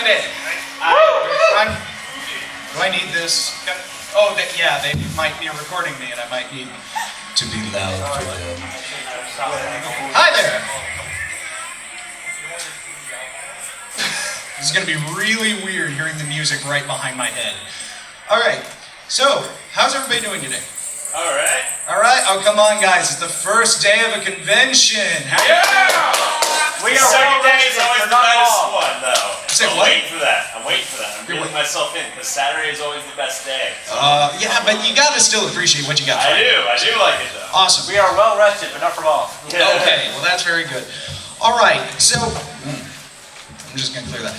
in. Do I need this? Oh, yeah, they might be recording me, and I might need to be loud for them. Hi there. This is going to be really weird hearing the music right behind my head. All right, so how's everybody doing today? All right. All right. Oh, come on, guys. It's the first day of a convention. Yeah! We are Second day is always the best one, though. I'm waiting for that. I'm reeling myself in, because Saturday is always the best day. Yeah, but you got to still appreciate what you got. I do like it, though. Awesome. We are well rested, but not for long. Yeah. Okay, well, that's very good. All right, so I'm just going to clear that.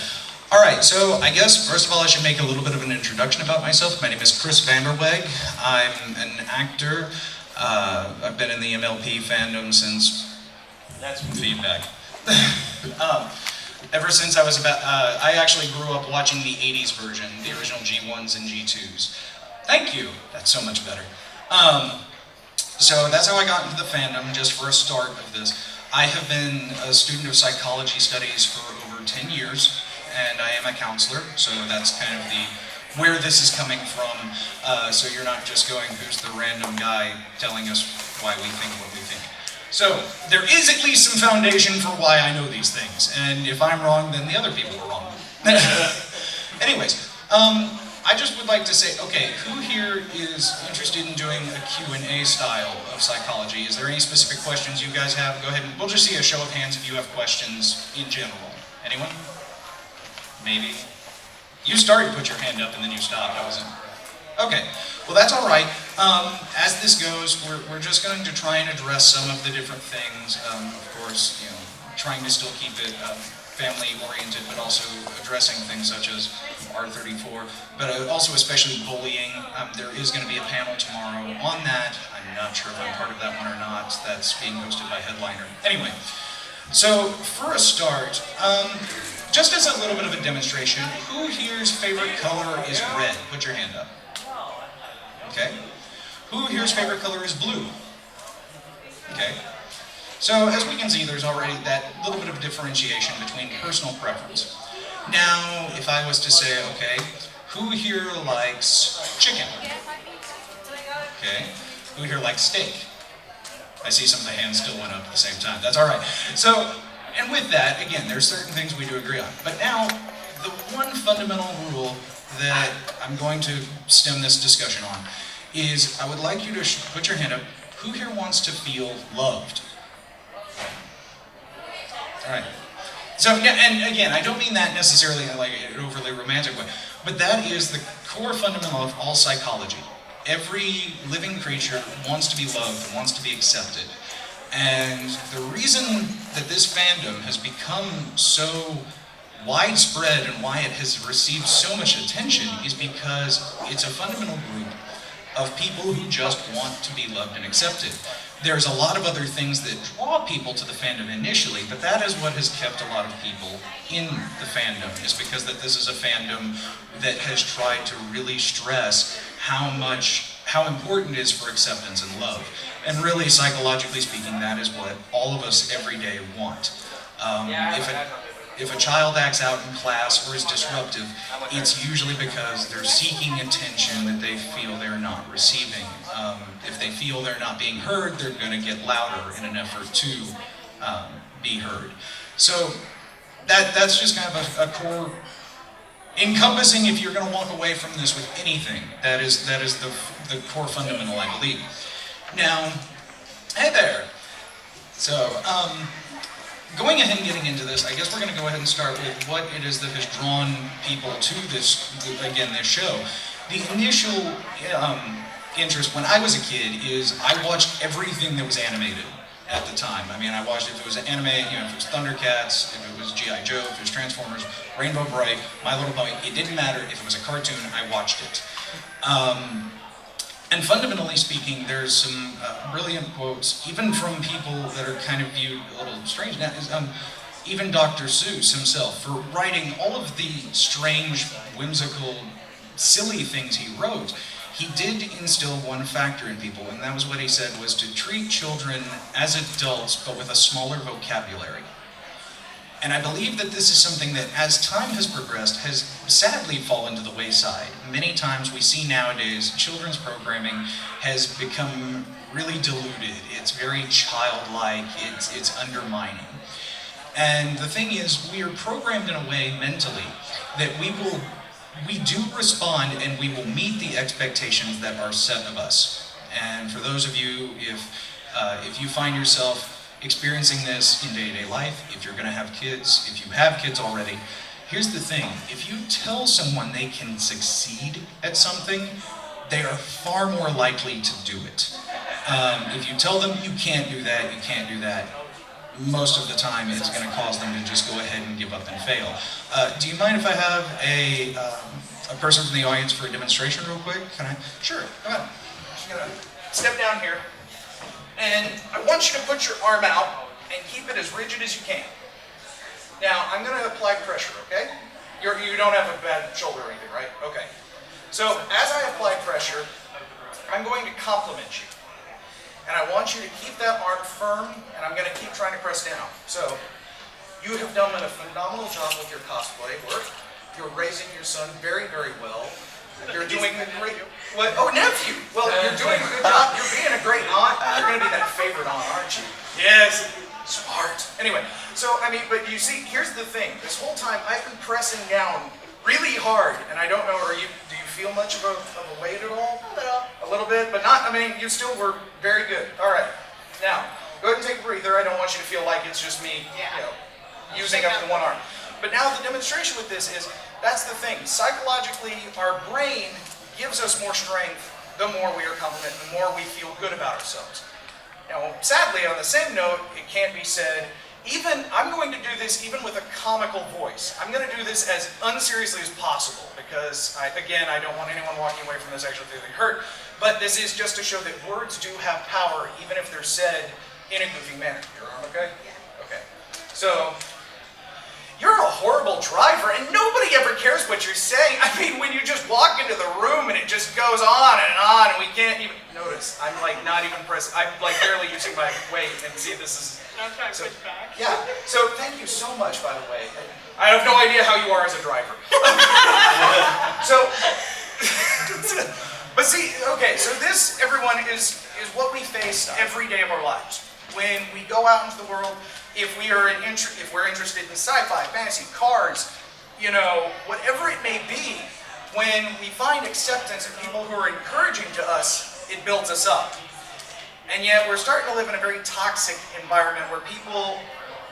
All right, so I guess, first of all, I should make a little bit of an introduction about myself. My name is Chris Vanderweg. I'm an actor. I've been in the MLP fandom since... That's feedback. Ever since I was about... I actually grew up watching the 80s version, the original G1s and G2s. Thank you. That's so much better. So that's how I got into the fandom, just for a start of this. I have been a student of psychology studies for over 10 years. And I am a counselor, so that's kind of where this is coming from. So you're not just going, who's the random guy telling us why we think what we think. So there is at least some foundation for why I know these things, and if I'm wrong, then the other people are wrong. Anyways, I just would like to say, okay, who here is interested in doing a Q&A style of psychology? Is there any specific questions you guys have? Go ahead and we'll just see a show of hands if you have questions in general. Anyone? Maybe. You started to put your hand up and then you stopped. I wasn't. Okay. Well, that's all right. As this goes, we're just going to try and address some of the different things. Of course, you know, trying to still keep it family-oriented, but also addressing things such as R34, but also especially bullying. There is going to be a panel tomorrow on that. I'm not sure if I'm part of that one or not. That's being hosted by Headliner. Anyway, so for a start, just as a little bit of a demonstration, who here's favorite color is red? Put your hand up. Okay. Who here's favorite color is blue? Okay. So as we can see, there's already that little bit of differentiation between personal preference. Now, if I was to say, okay, who here likes chicken? Okay. Who here likes steak? I see some of the hands still went up at the same time. That's all right. So, and with that, again, there's certain things we do agree on. But now, the one fundamental rule that I'm going to stem this discussion on is I would like you to put your hand up. Who here wants to feel loved? All right. So, and again, I don't mean that necessarily in like an overly romantic way, but that is the core fundamental of all psychology. Every living creature wants to be loved and wants to be accepted. And the reason that this fandom has become so widespread and why it has received so much attention is because it's a fundamental group of people who just want to be loved and accepted. There's a lot of other things that draw people to the fandom initially, but that is what has kept a lot of people in the fandom, is because that this is a fandom that has tried to really stress how important it is for acceptance and love. And really, psychologically speaking, that is what all of us every day want. If a child acts out in class or is disruptive, it's usually because they're seeking attention that they feel they're not receiving. If they feel they're not being heard, they're going to get louder in an effort to be heard. So that's just kind of a core encompassing, if you're going to walk away from this with anything, that is the core fundamental, I believe. Now, hey there. So, going ahead and getting into this, I guess we're going to go ahead and start with what it is that has drawn people to this show. The initial interest when I was a kid is I watched everything that was animated at the time. I mean, I watched if it was anime, if it was Thundercats, if it was G.I. Joe, if it was Transformers, Rainbow Bright, My Little Pony, it didn't matter. If it was a cartoon, I watched it. And fundamentally speaking, there's some brilliant quotes, even from people that are kind of viewed a little strange now, even Dr. Seuss himself, for writing all of the strange, whimsical, silly things he wrote. He did instill one factor in people, and that was what he said, was to treat children as adults, but with a smaller vocabulary. And I believe that this is something that, as time has progressed, has sadly fallen to the wayside. Many times we see nowadays children's programming has become really diluted. It's very childlike, it's undermining. And the thing is, we are programmed in a way mentally that we do respond and we will meet the expectations that are set of us. And for those of you, if you find yourself experiencing this in day-to-day life, if you're going to have kids, if you have kids already, here's the thing. If you tell someone they can succeed at something, they are far more likely to do it. If you tell them you can't do that, you can't do that, most of the time it's going to cause them to just go ahead and give up and fail. Do you mind if I have a person from the audience for a demonstration real quick? Can I? Sure, come on. Just gonna step down here. And I want you to put your arm out and keep it as rigid as you can. Now, I'm going to apply pressure, okay? You don't have a bad shoulder or anything, right? Okay. So, as I apply pressure, I'm going to compliment you. And I want you to keep that arm firm, and I'm going to keep trying to press down. So, you have done a phenomenal job with your cosplay work. You're raising your son very, very well. You're doing a great... What? Oh, nephew! Well, you're doing a good job. You're being a great aunt. You're going to be that favorite aunt, aren't you? Yes. Smart. Anyway, so, I mean, but you see, here's the thing. This whole time, I've been pressing down really hard, and I don't know, do you feel much of a weight at all? A little bit, but not, I mean, you still were very good. All right. Now, go ahead and take a breather. I don't want you to feel like it's just me, using up the one arm. But now the demonstration with this is, that's the thing. Psychologically, our brain gives us more strength the more we are complimented, the more we feel good about ourselves. Now, sadly, on the same note, it can't be said, I'm going to do this even with a comical voice. I'm going to do this as unseriously as possible because, I don't want anyone walking away from this actually feeling hurt, but this is just to show that words do have power even if they're said in a goofy manner. Your arm okay? Yeah. Okay. So, you're a horrible driver, and nobody ever cares what you're saying. I mean, when you just walk into the room and it just goes on, and we can't even notice. I'm like not even pressing. I'm like barely using my weight, and see, this is. Now try to push back. Yeah. So thank you so much, by the way. I have no idea how you are as a driver. So, but see, okay. So this, everyone, is what we face every day of our lives. When we go out into the world. If we're interested in sci-fi, fantasy, cars, whatever it may be, when we find acceptance of people who are encouraging to us, it builds us up. And yet we're starting to live in a very toxic environment where people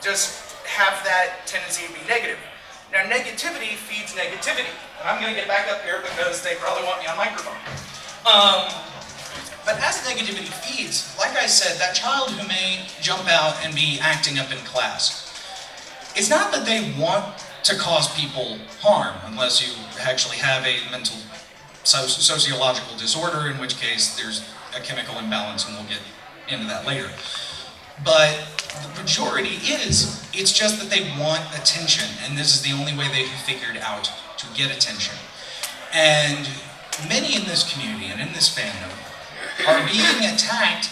just have that tendency to be negative. Now, negativity feeds negativity. And I'm going to get back up here because they probably want me on microphone. But as negativity feeds, like I said, that child who may jump out and be acting up in class, it's not that they want to cause people harm, unless you actually have a mental sociological disorder, in which case there's a chemical imbalance, and we'll get into that later. But the majority it's just that they want attention, and this is the only way they've figured out to get attention. And many in this community and in this fandom are being attacked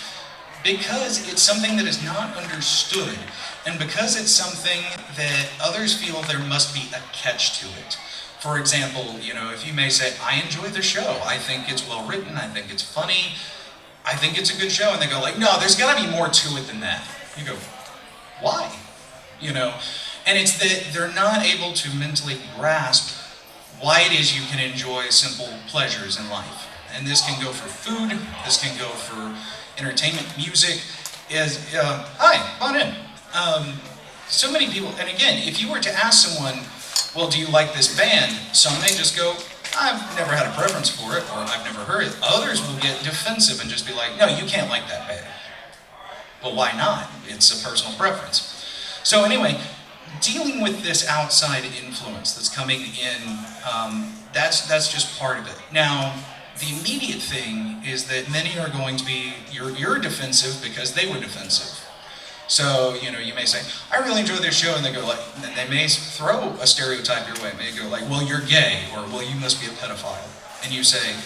because it's something that is not understood, and because it's something that others feel there must be a catch to it. For example, if you may say, I enjoy the show, I think it's well written, I think it's funny, I think it's a good show, and they go like, no, there's got to be more to it than that. You go, why? And it's that they're not able to mentally grasp why it is you can enjoy simple pleasures in life. And this can go for food, this can go for entertainment, music. Hi, come on in. So many people, and again, if you were to ask someone, well, do you like this band? Some may just go, I've never had a preference for it, or I've never heard it. Others will get defensive and just be like, no, you can't like that band. Well, why not? It's a personal preference. So anyway, dealing with this outside influence that's coming in, that's just part of it. Now, the immediate thing is that many are going to be, you're defensive because they were defensive. So, you may say, I really enjoy their show, and they go like, and they may throw a stereotype your way. They go like, well, you're gay, or well, you must be a pedophile. And you say,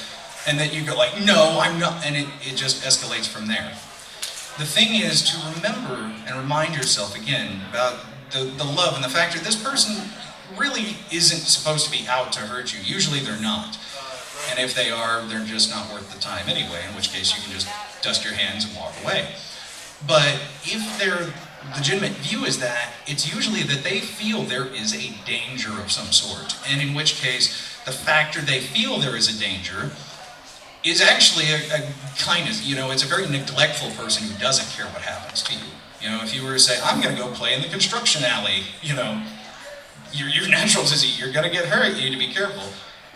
and then you go like, no, I'm not, and it just escalates from there. The thing is to remember and remind yourself again about the love and the fact that this person really isn't supposed to be out to hurt you. Usually they're not. And if they are, they're just not worth the time anyway, in which case you can just dust your hands and walk away. But if their legitimate view is that, it's usually that they feel there is a danger of some sort. And in which case, the factor they feel there is a danger is actually a kindness. You know, it's a very neglectful person who doesn't care what happens to you. You know, if you were to say, I'm going to go play in the construction alley, you know, your natural is you're going to get hurt, you need to be careful.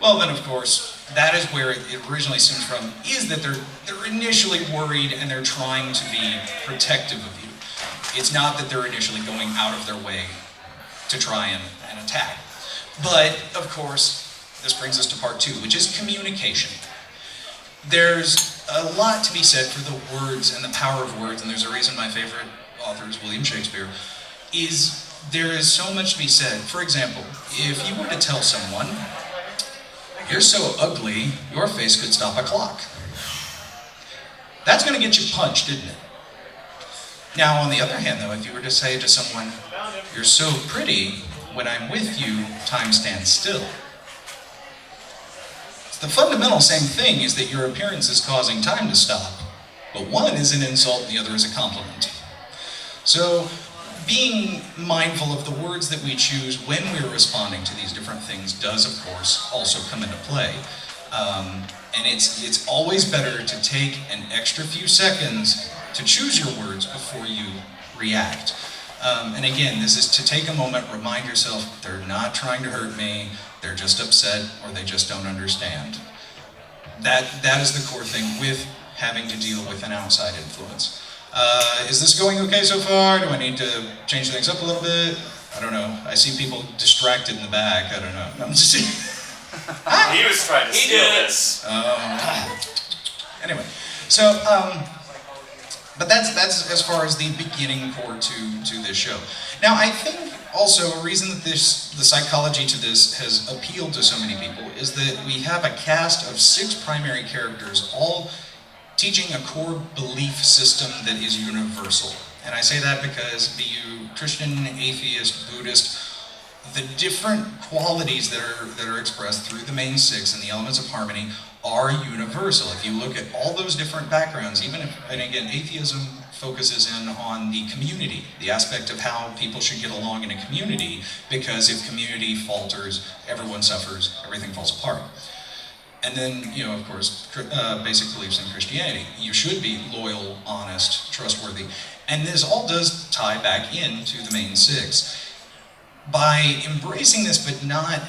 Well, then, of course, that is where it originally stems from, is that they're initially worried and they're trying to be protective of you. It's not that they're initially going out of their way to try and attack. But, of course, this brings us to part 2, which is communication. There's a lot to be said for the words and the power of words, and there's a reason my favorite author is William Shakespeare, there is so much to be said. For example, if you were to tell someone, you're so ugly, your face could stop a clock. That's going to get you punched, isn't it? Now, on the other hand, though, if you were to say to someone, you're so pretty, when I'm with you, time stands still. The fundamental same thing is that your appearance is causing time to stop, but one is an insult and the other is a compliment. So, being mindful of the words that we choose when we're responding to these different things does, of course, also come into play. And it's always better to take an extra few seconds to choose your words before you react. And again, this is to take a moment, remind yourself, they're not trying to hurt me, they're just upset, or they just don't understand. That is the core thing with having to deal with an outside influence. Is this going okay so far? Do I need to change things up a little bit? I don't know. I see people distracted in the back. I don't know. I'm just He was trying to steal this. Anyway, so, but that's as far as the beginning core to this show. Now, I think also a reason that the psychology to this has appealed to so many people is that we have a cast of 6 primary characters, all teaching a core belief system that is universal. And I say that because, be you Christian, atheist, Buddhist, the different qualities that are expressed through the main 6 and the elements of harmony are universal. If you look at all those different backgrounds, even if, and again, atheism focuses in on the community, the aspect of how people should get along in a community, because if community falters, everyone suffers, everything falls apart. And then, you know, of course, basic beliefs in Christianity. You should be loyal, honest, trustworthy. And this all does tie back into the main 6. By embracing this, but not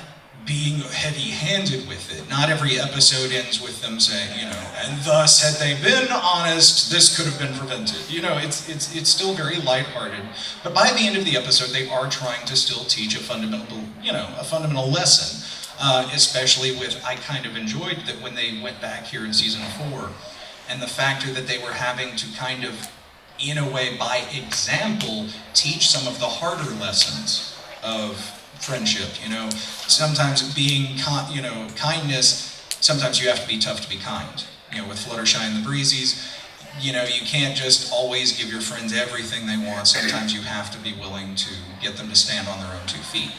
being heavy-handed with it. Not every episode ends with them saying, you know, and thus, had they been honest, this could have been prevented. You know, it's still very lighthearted. But by the end of the episode, they are trying to still teach a fundamental lesson. Especially with, I kind of enjoyed that when they went back here in season 4, and the factor that they were having to kind of, in a way, by example, teach some of the harder lessons of friendship. You know, sometimes being, kindness, sometimes you have to be tough to be kind. You know, with Fluttershy and the Breezies, you know, you can't just always give your friends everything they want. Sometimes you have to be willing to get them to stand on their own 2 feet.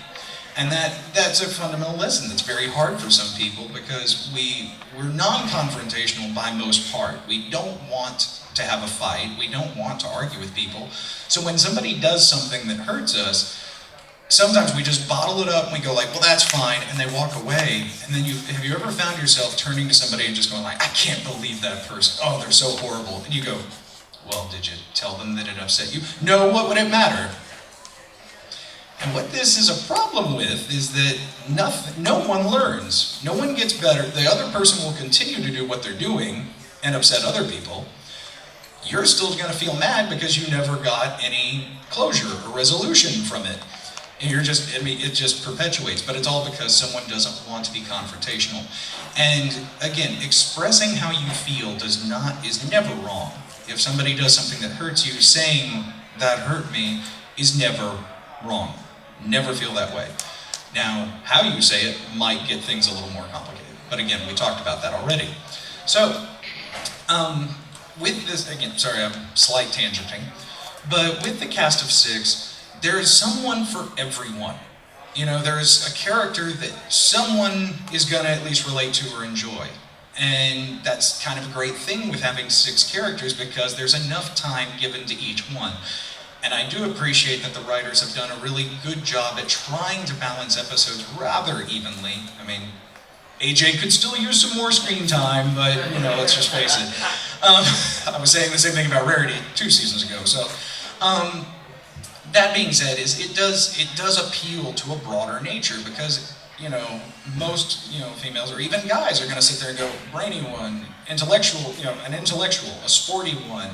And that's a fundamental lesson that's very hard for some people, because we're non-confrontational by most part. We don't want to have a fight. We don't want to argue with people. So when somebody does something that hurts us, sometimes we just bottle it up and we go like, well, that's fine, and they walk away. And then have you ever found yourself turning to somebody and just going like, I can't believe that person. Oh, they're so horrible. And you go, well, did you tell them that it upset you? No, what would it matter? And what this is a problem with is that no one learns. No one gets better. The other person will continue to do what they're doing and upset other people. You're still going to feel mad because you never got any closure or resolution from it. And it just perpetuates. But it's all because someone doesn't want to be confrontational. And again, expressing how you feel is never wrong. If somebody does something that hurts you, saying that hurt me is never wrong. Never feel that way. Now, how you say it might get things a little more complicated. But again, we talked about that already. So, with this, again, sorry, I'm slight tangenting. But with the cast of 6, there's someone for everyone. You know, there's a character that someone is gonna at least relate to or enjoy. And that's kind of a great thing with having 6 characters, because there's enough time given to each one. And I do appreciate that the writers have done a really good job at trying to balance episodes rather evenly. I mean, AJ could still use some more screen time, but, you know, let's just face it. I was saying the same thing about Rarity 2 seasons ago. So, that being said, it does appeal to a broader nature, because, you know, most, you know, females or even guys are going to sit there and go, brainy one, intellectual, you know, an intellectual, a sporty one,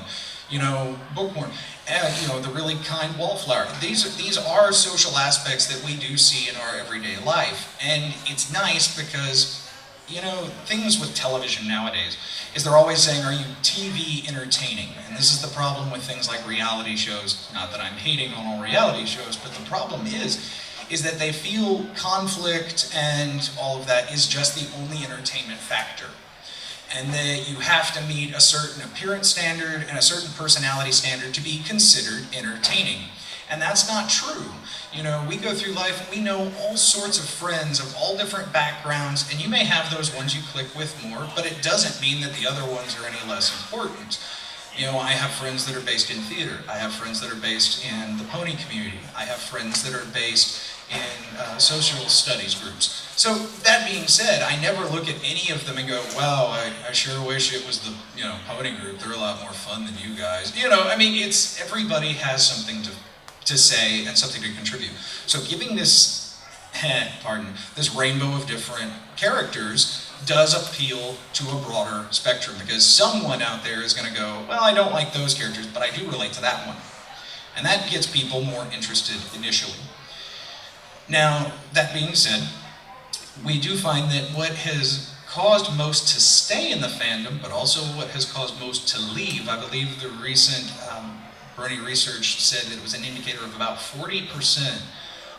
you know, bookworm, and, you know, the really kind wallflower. These are social aspects that we do see in our everyday life, and it's nice because, you know, things with television nowadays is they're always saying, are you TV entertaining? And this is the problem with things like reality shows. Not that I'm hating on all reality shows, but the problem is that they feel conflict and all of that is just the only entertainment factor. And that you have to meet a certain appearance standard and a certain personality standard to be considered entertaining. And that's not true. You know, we go through life and we know all sorts of friends of all different backgrounds, and you may have those ones you click with more, but it doesn't mean that the other ones are any less important. You know, I have friends that are based in theater. I have friends that are based in the pony community. I have friends that are based in social studies groups. So that being said, I never look at any of them and go, wow, I sure wish it was the, you know, pony group. They're a lot more fun than you guys. You know, I mean, it's, everybody has something to say and something to contribute. So giving this, this rainbow of different characters does appeal to a broader spectrum, because someone out there is going to go, well, I don't like those characters, but I do relate to that one. And that gets people more interested initially. Now, that being said, we do find that what has caused most to stay in the fandom, but also what has caused most to leave, I believe the recent Brony research said that it was an indicator of about 40%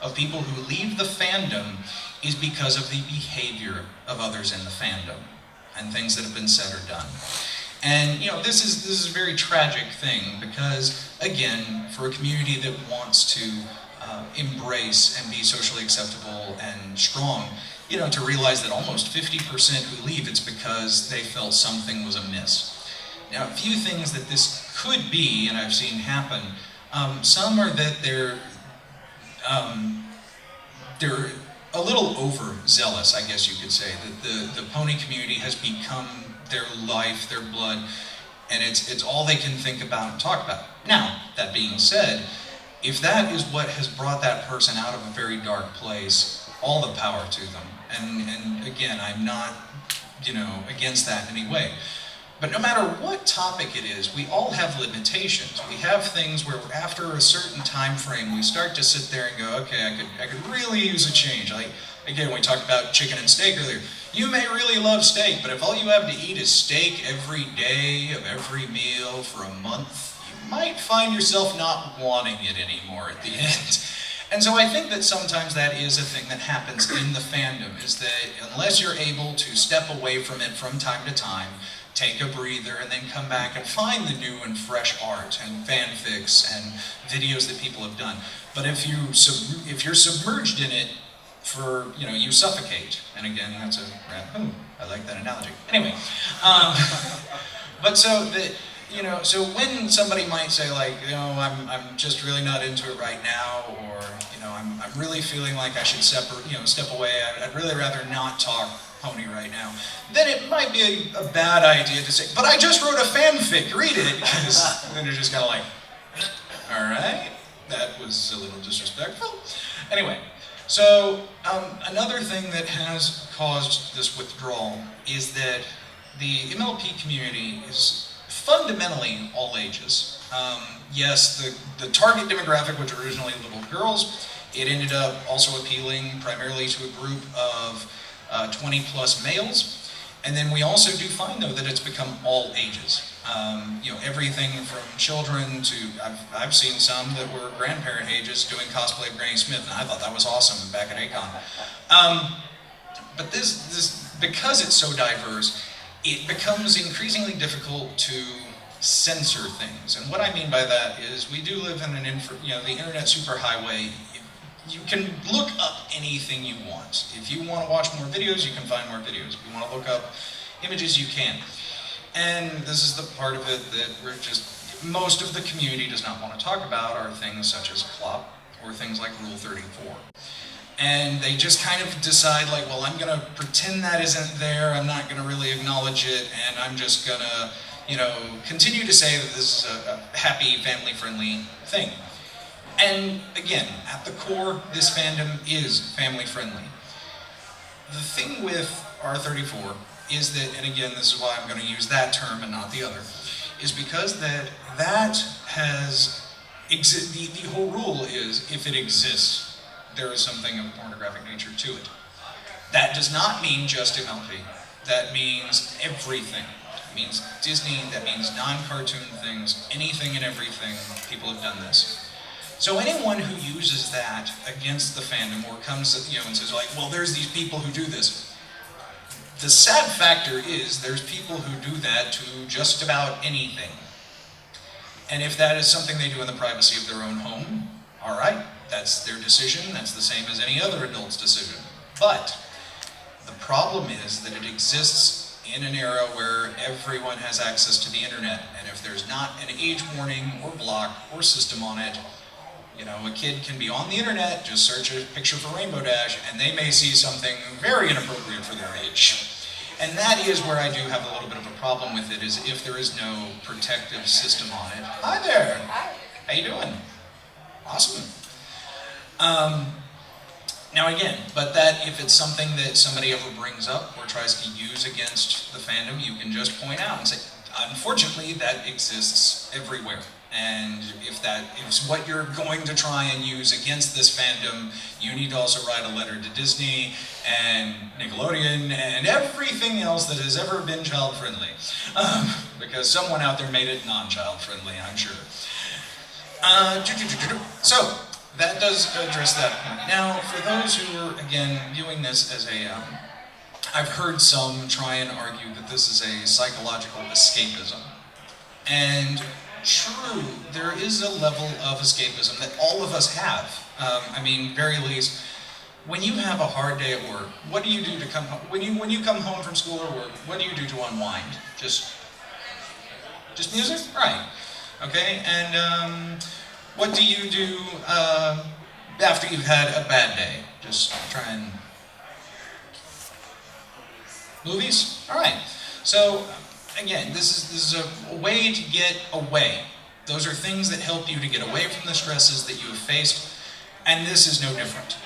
of people who leave the fandom is because of the behavior of others in the fandom and things that have been said or done. And, you know, this is a very tragic thing, because, again, for a community that wants to embrace and be socially acceptable and strong, you know, to realize that almost 50% who leave, it's because they felt something was amiss. Now, a few things that this could be, and I've seen happen, some are that they're a little overzealous, I guess you could say, that the pony community has become their life, their blood, and it's all they can think about and talk about. Now, that being said, if that is what has brought that person out of a very dark place, all the power to them. And again, I'm not, you know, against that in any way. But no matter what topic it is, we all have limitations. We have things where after a certain time frame, we start to sit there and go, okay, I could really use a change. Like, again, we talked about chicken and steak earlier. You may really love steak, but if all you have to eat is steak every day of every meal for a month, you might find yourself not wanting it anymore at the end. And so I think that sometimes that is a thing that happens in the fandom, is that unless you're able to step away from it from time to time, take a breather, and then come back and find the new and fresh art and fanfics and videos that people have done. But if you're submerged in it, you suffocate. And again, that's I like that analogy. Anyway, but so when somebody might say, like, I'm just really not into it right now, or I'm really feeling like I should step away. I'd really rather not talk pony right now. Then it might be a bad idea to say, but I just wrote a fanfic, read it, because then you're just kind of like, all right, that was a little disrespectful. Anyway, so another thing that has caused this withdrawal is that the MLP community is fundamentally all ages. Yes, the target demographic was originally little girls. It ended up also appealing primarily to a group of 20 plus males. And then we also do find, though, that it's become all ages. Everything from children to, I've seen some that were grandparent ages doing cosplay of Granny Smith, and I thought that was awesome back at Acon. But this, because it's so diverse, it becomes increasingly difficult to censor things. And what I mean by that is we do live in the internet superhighway. You can look up anything you want. If you want to watch more videos, you can find more videos. If you want to look up images, you can. And this is the part of it that most of the community does not want to talk about are things such as CLOP or things like Rule 34. And they just kind of decide like, well, I'm gonna pretend that isn't there, I'm not gonna really acknowledge it, and I'm just gonna, continue to say that this is a happy, family-friendly thing. And again, at the core, this fandom is family-friendly. The thing with R34 is that, and again, this is why I'm gonna use that term and not the other, is because that has, the whole rule is, if it exists, there is something of a pornographic nature to it. That does not mean just MLP. That means everything. That means Disney, that means non-cartoon things, anything and everything, people have done this. So anyone who uses that against the fandom or comes and says like, well, there's these people who do this. The sad factor is there's people who do that to just about anything. And if that is something they do in the privacy of their own home, all right, that's their decision, that's the same as any other adult's decision. But the problem is that it exists in an era where everyone has access to the internet, and if there's not an age warning or block or system on it, a kid can be on the internet, just search a picture for Rainbow Dash, and they may see something very inappropriate for their age. And that is where I do have a little bit of a problem with it, is if there is no protective system on it. Hi there! Hi. How you doing? Awesome. Now again, but that if it's something that somebody ever brings up or tries to use against the fandom, you can just point out and say, unfortunately, that exists everywhere. And if that is what you're going to try and use against this fandom, you need to also write a letter to Disney and Nickelodeon and everything else that has ever been child-friendly. Because someone out there made it non-child-friendly, I'm sure. So, that does address that point. Now, for those who are, again, viewing this as I've heard some try and argue that this is a psychological escapism. And true, there is a level of escapism that all of us have. Very least, when you have a hard day at work, what do you do to come home? When you come home from school or work, what do you do to unwind? Just music? Right. Okay, and what do you do after you've had a bad day? Just try and... Movies? Alright. So, again, this is a way to get away. Those are things that help you to get away from the stresses that you have faced, and this is no different.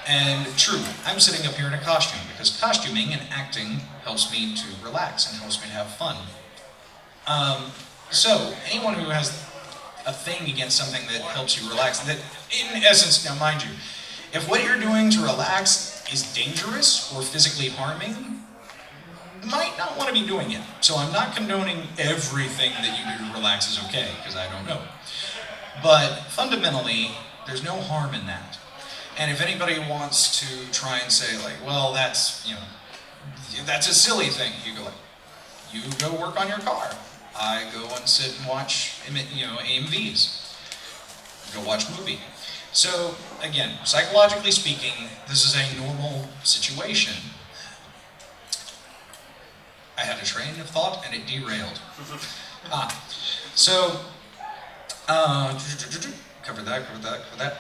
And true, I'm sitting up here in a costume, because costuming and acting helps me to relax and helps me to have fun. So, anyone who has a thing against something that helps you relax, that in essence, now mind you, if what you're doing to relax is dangerous or physically harming, you might not want to be doing it. So I'm not condoning everything that you do to relax is okay, because I don't know. But fundamentally, there's no harm in that. And if anybody wants to try and say like, well, that's a silly thing, you go like, you go work on your car. I go and sit and watch, AMVs. Go watch a movie. So, again, psychologically speaking, this is a normal situation. I had a train of thought and it derailed. Cover that.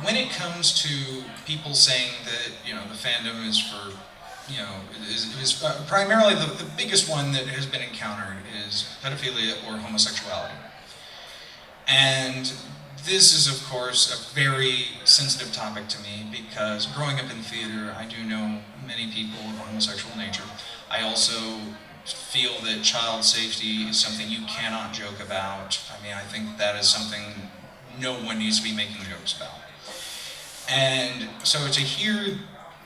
When it comes to people saying that, the fandom is for, is primarily the biggest one that has been encountered is pedophilia or homosexuality. And this is, of course, a very sensitive topic to me because growing up in theater, I do know many people of homosexual nature. I also feel that child safety is something you cannot joke about. I think that is something no one needs to be making jokes about. And so to hear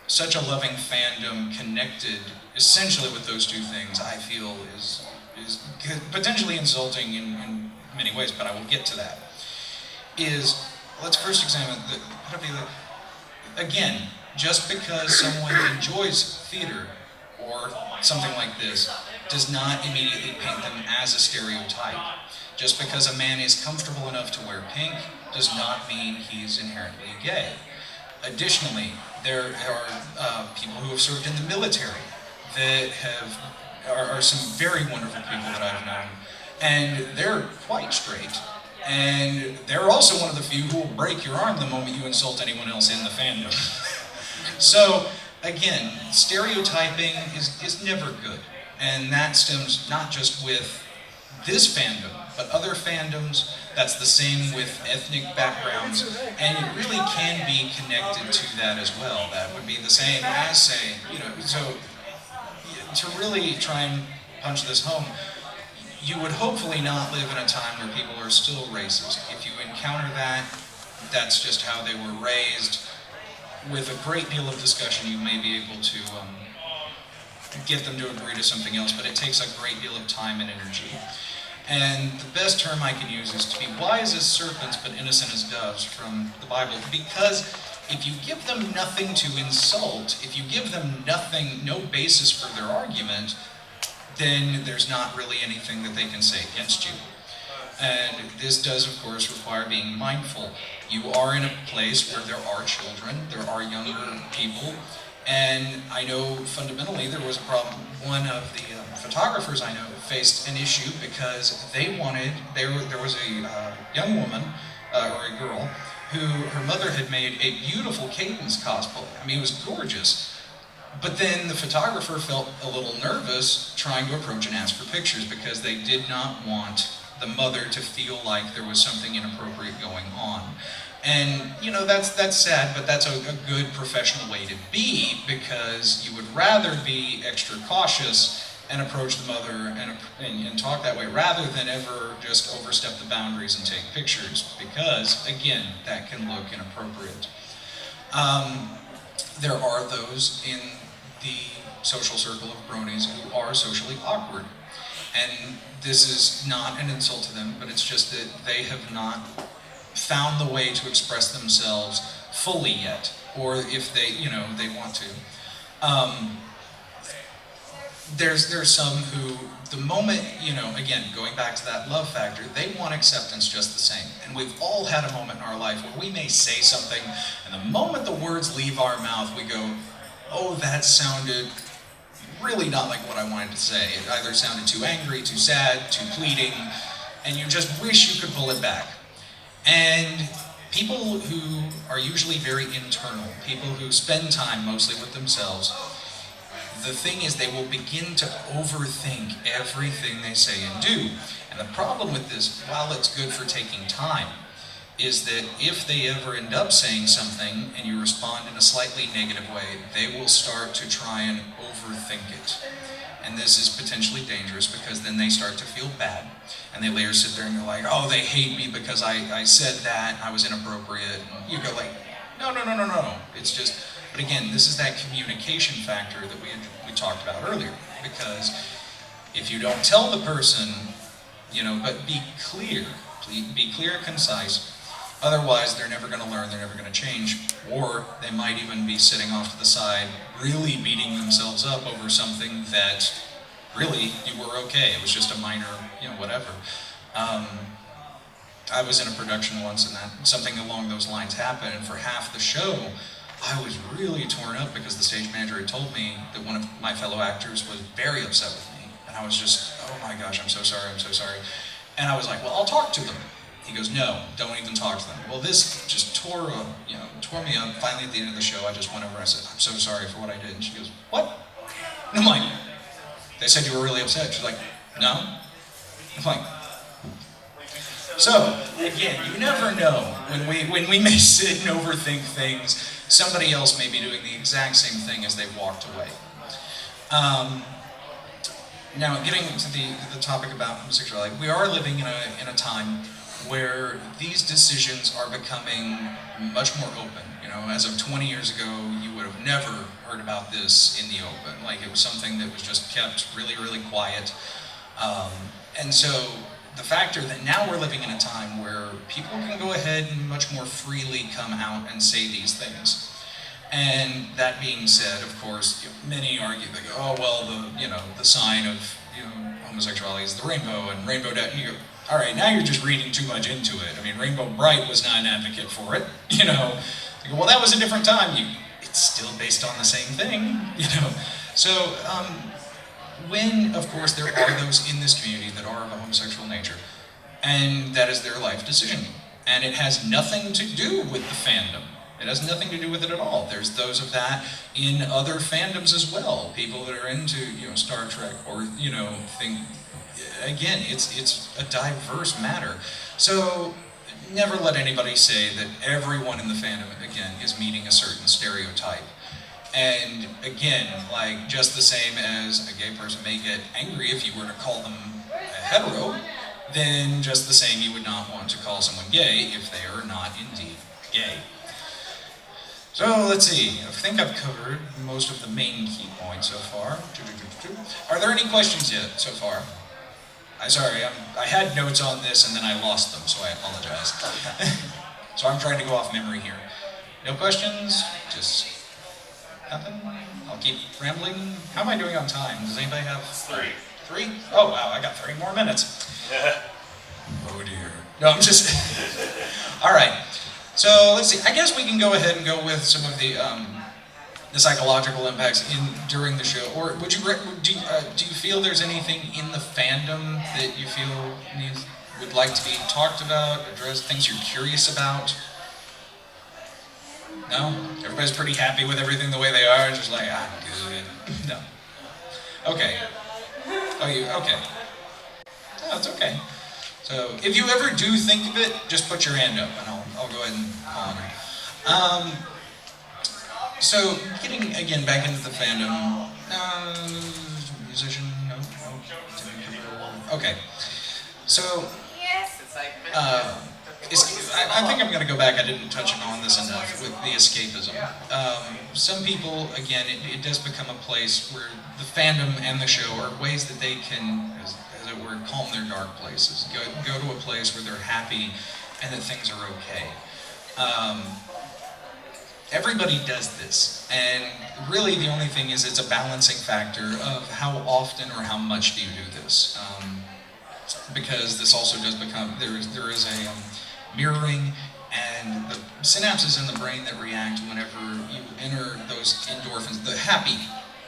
such a loving fandom connected essentially with those two things, I feel is potentially insulting in many ways, but I will get to that. Let's first examine the pedophilia. Again, just because someone enjoys theater or something like this does not immediately paint them as a stereotype. Just because a man is comfortable enough to wear pink does not mean he's inherently gay. Additionally, there are people who have served in the military that are some very wonderful people that I've known, and they're quite straight. And they're also one of the few who will break your arm the moment you insult anyone else in the fandom. So, again, stereotyping is never good. And that stems not just with this fandom, but other fandoms. That's the same with ethnic backgrounds. And it really can be connected to that as well. That would be the same as saying, so to really try and punch this home, you would hopefully not live in a time where people are still racist. If you encounter that, that's just how they were raised. With a great deal of discussion, you may be able to get them to agree to something else, but it takes a great deal of time and energy. And the best term I can use is to be wise as serpents, but innocent as doves from the Bible. Because if you give them nothing to insult, if you give them nothing, no basis for their argument, then there's not really anything that they can say against you. And this does, of course, require being mindful. You are in a place where there are children, there are younger people, and I know fundamentally there was a problem. One of the photographers I know faced an issue because there was a young woman, or a girl, who her mother had made a beautiful Cadence cosplay. I mean, it was gorgeous. But then the photographer felt a little nervous trying to approach and ask for pictures because they did not want the mother to feel like there was something inappropriate going on. And, that's sad, but that's a good professional way to be, because you would rather be extra cautious and approach the mother and talk that way, rather than ever just overstep the boundaries and take pictures, because, again, that can look inappropriate. There are those in the social circle of bronies who are socially awkward. And this is not an insult to them, but it's just that they have not found the way to express themselves fully yet, or if they want to. There's some who, the moment, again, going back to that love factor, they want acceptance just the same. And we've all had a moment in our life where we may say something, and the moment the words leave our mouth, we go, oh, that sounded really not like what I wanted to say. It either sounded too angry, too sad, too pleading, and you just wish you could pull it back. And people who are usually very internal, people who spend time mostly with themselves, the thing is they will begin to overthink everything they say and do. And the problem with this, while it's good for taking time, is that if they ever end up saying something and you respond in a slightly negative way, they will start to try and overthink it. And this is potentially dangerous because then they start to feel bad. And they later sit there and go like, oh, they hate me because I said that, I was inappropriate. And you go like, no. It's just, but again, this is that communication factor that we talked about earlier. Because if you don't tell the person, but be clear and concise. Otherwise, they're never going to learn, they're never going to change, or they might even be sitting off to the side, really beating themselves up over something that really you were okay. It was just a minor, whatever. I was in a production once, and something along those lines happened, and for half the show, I was really torn up because the stage manager had told me that one of my fellow actors was very upset with me, and I was just, oh my gosh, I'm so sorry. And I was like, well, I'll talk to them. He goes, no, don't even talk to them. Well, this just tore me up. Finally, at the end of the show, I just went over and I said, I'm so sorry for what I did. And she goes, what? And I'm like, they said you were really upset. She's like, no. I'm like, so, again, you never know. When we may sit and overthink things, somebody else may be doing the exact same thing as they've walked away. Now, getting to the topic about homosexuality, we are living in a time where these decisions are becoming much more open. As of 20 years ago, you would have never heard about this in the open. Like, it was something that was just kept really, really quiet. And so the factor that now we're living in a time where people can go ahead and much more freely come out and say these things. And that being said, of course, many argue, they go, oh, well, the sign of, homosexuality is the rainbow, and rainbow, you go, all right, now you're just reading too much into it. I mean, Rainbow Bright was not an advocate for it, You go, well, that was a different time. It's still based on the same thing, So, when, of course, there are those in this community that are of a homosexual nature, and that is their life decision, and it has nothing to do with the fandom. It has nothing to do with it at all. There's those of that in other fandoms as well. People that are into, Star Trek or, think, again, it's a diverse matter. So never let anybody say that everyone in the fandom, again, is meeting a certain stereotype. And again, like just the same as a gay person may get angry if you were to call them a hetero, then just the same you would not want to call someone gay if they are not indeed gay. So let's see, I think I've covered most of the main key points so far. Are there any questions yet so far? I had notes on this and then I lost them, so I apologize. So I'm trying to go off memory here. No questions? Just nothing? I'll keep rambling. How am I doing on time? Does anybody have 3? 3? Oh wow, I got 3 more minutes. Oh dear. No, I'm just... All right. So let's see. I guess we can go ahead and go with some of the psychological impacts during the show. Or do you feel there's anything in the fandom that you feel would like to be talked about, addressed, things you're curious about? No? Everybody's pretty happy with everything the way they are, just like, good. No. Okay. Okay. No, it's okay. So, if you ever do think of it, just put your hand up, and I'll go ahead and call on you. So, getting, again, back into the fandom, musician, no. Okay. So, I think I'm going to go back, I didn't touch on this enough, with the escapism. Some people, again, it does become a place where the fandom and the show are ways that they can, as it were, calm their dark places. Go to a place where they're happy and that things are okay. Everybody does this, and really the only thing is it's a balancing factor of how often or how much do you do this. Because this also does become, there is a mirroring and the synapses in the brain that react whenever you enter those endorphins, the happy,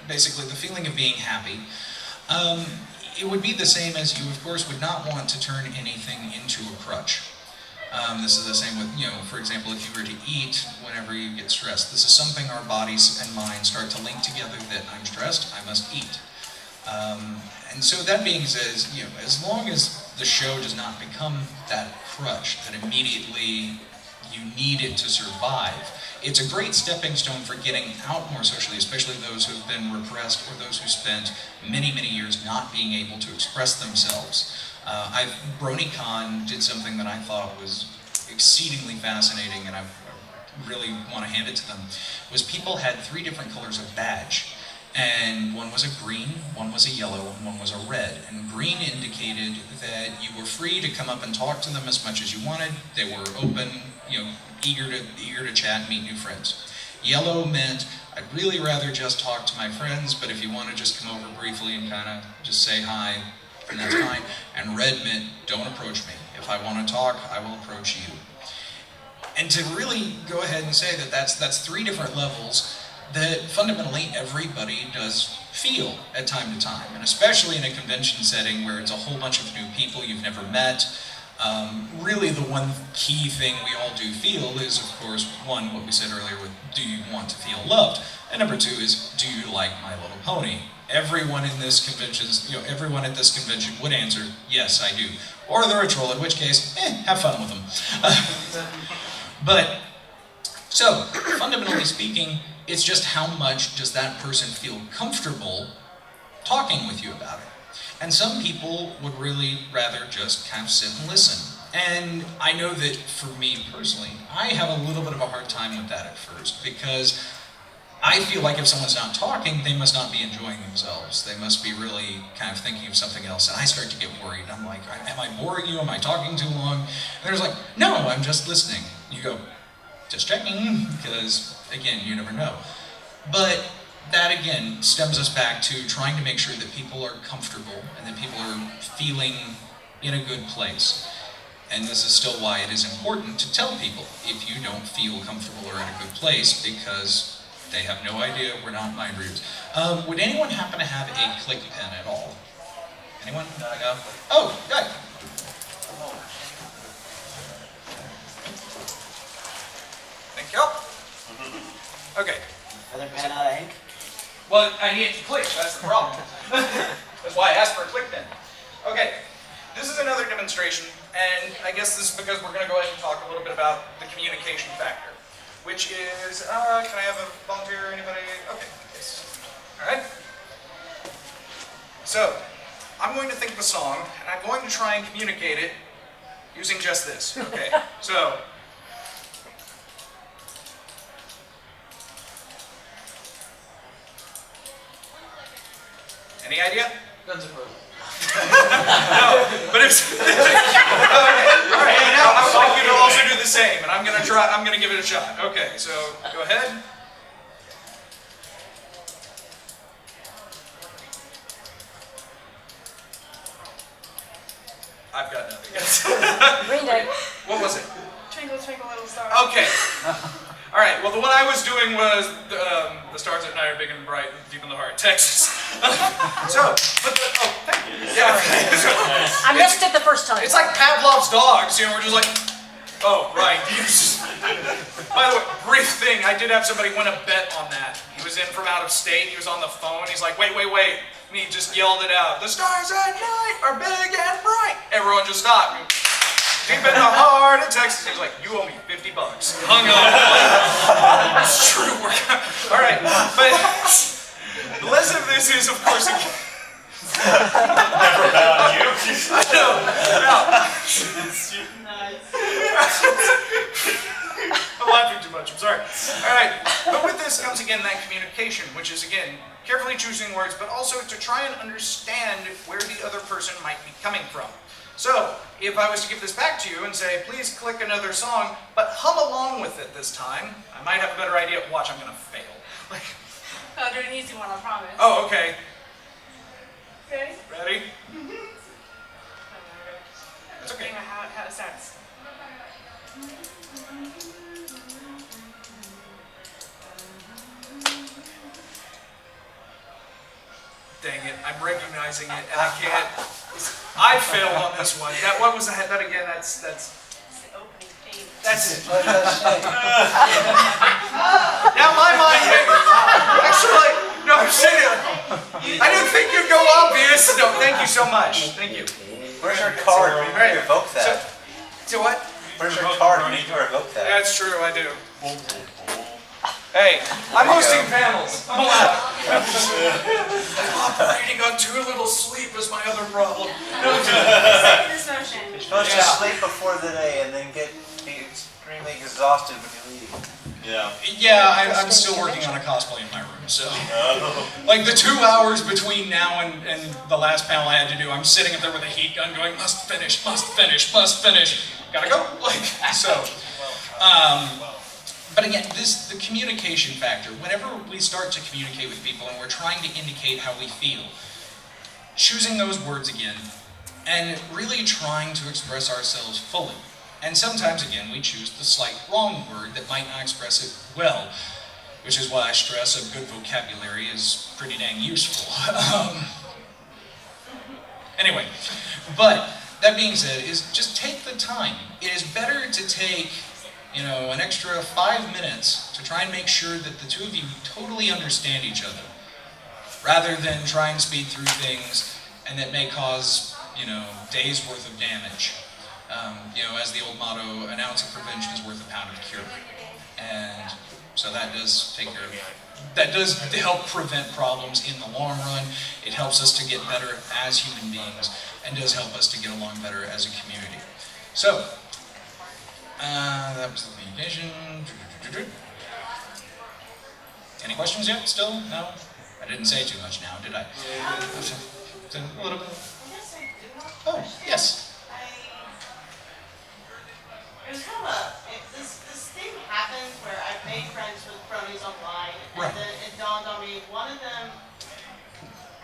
basically the feeling of being happy. It would be the same as you, of course, would not want to turn anything into a crutch. This is the same with, for example, if you were to eat whenever you get stressed. This is something our bodies and minds start to link together, that I'm stressed, I must eat. And so that being said, as long as the show does not become that crutch that immediately you need it to survive, it's a great stepping stone for getting out more socially, especially those who have been repressed or those who spent many, many years not being able to express themselves. BronyCon did something that I thought was exceedingly fascinating, and I really want to hand it to them, was people had 3 different colors of badge. And one was a green, one was a yellow, and one was a red. And green indicated that you were free to come up and talk to them as much as you wanted. They were open, eager to chat and meet new friends. Yellow meant, I'd really rather just talk to my friends, but if you want to just come over briefly and kind of just say hi, then that's fine. And red meant, don't approach me. If I want to talk, I will approach you. And to really go ahead and say that that's 3 different levels that fundamentally everybody does feel at time to time, and especially in a convention setting where it's a whole bunch of new people you've never met. Really the one key thing we all do feel is, of course, one, what we said earlier with, do you want to feel loved? And number 2 is, do you like My Little Pony? Everyone in this convention, everyone at this convention would answer, yes, I do. Or they're a troll, in which case, have fun with them. But, so, fundamentally speaking, it's just how much does that person feel comfortable talking with you about it. And some people would really rather just kind of sit and listen. And I know that for me personally, I have a little bit of a hard time with that at first, because I feel like if someone's not talking, they must not be enjoying themselves. They must be really kind of thinking of something else. And I start to get worried. I'm like, am I boring you? Am I talking too long? And they're like, no, I'm just listening. You go, just checking, because again, you never know. But that again stems us back to trying to make sure that people are comfortable and that people are feeling in a good place. And this is still why it is important to tell people if you don't feel comfortable or in a good place, because they have no idea, we're not mind readers. Would anyone happen to have a click pen at all? Anyone? No? Oh, good. Thank you. Okay. Another pen out of ink? Well, I need it to click, that's the problem. That's why I asked for a click pen. Okay, this is another demonstration, and I guess this is because we're going to go ahead and talk a little bit about the communication factor, which is, can I have a volunteer, anybody? Okay, yes. Alright. So, I'm going to think of a song, and I'm going to try and communicate it using just this. Okay, so. Any idea? Guns N' Roses. No, but it's okay. All right, and now I would like you to also do the same, and I'm gonna give it a shot. Okay, so go ahead. I've got nothing. Green Day. What was it? Twinkle, twinkle, little star. Okay. All right. Well, the one I was doing was the stars at night are big and bright, deep in the heart, Texas. Thank you. Yeah. I missed it the first time. It's like Pavlov's dogs. You know, we're just like, oh, right. By the way, brief thing. I did have somebody win a bet on that. He was in from out of state. He was on the phone. He's like, wait. And he just yelled it out. The stars at night are big and bright. Everyone just stopped. Deep in the heart of Texas. He's like, you owe me $50. Hung up. It's true. All right. But the lesson of this is, of course, Never about you. I know. Now, I'm laughing too much. I'm sorry. All right. But with this comes again that communication, which is again carefully choosing words, but also to try and understand where the other person might be coming from. So, if I was to give this back to you and say, please click another song, but hum along with it this time, I might have a better idea. Watch, I'm going to fail. I'll do an easy one, I promise. Oh, okay. Okay. Ready? That's okay. How it starts. Dang it, I'm recognizing it, and I can't. I failed on this one. What was that again? That's It's the opening theme. That's it. Now my mind went. Actually, no, I'm serious. I didn't think you'd go obvious. No, thank you so much. Thank you. Where's your card? We need to revoke that. So what? Where's your card? We need to revoke that. That's true, I do. Hey, I'm hosting panels. I'm allowed. Operating on too little sleep is my other problem. Second this motion. You're supposed to sleep before the day and then be extremely exhausted when you leave. Yeah. Yeah, I'm still working on a cosplay in my room, so. Like the 2 hours between now and the last panel I had to do, I'm sitting up there with a heat gun going, must finish, must finish, must finish. Gotta go. Like, so. But again, the communication factor, whenever we start to communicate with people and we're trying to indicate how we feel, choosing those words again, and really trying to express ourselves fully. And sometimes, again, we choose the slight wrong word that might not express it well, which is why I stress a good vocabulary is pretty dang useful. Anyway, but that being said, is just take the time. It is better to take an extra 5 minutes to try and make sure that the two of you totally understand each other, rather than try and speed through things and that may cause, days worth of damage. As the old motto, an ounce of prevention is worth a pound of cure. And so that does take care of it. That does help prevent problems in the long run. It helps us to get better as human beings and does help us to get along better as a community. So, that was the communication. Any questions yet? Still? No? I didn't say too much now, did I? A little bit. Oh, yes. There's kind of this thing happens where I've made friends from bronies online, Right. and then it dawned on me, one of them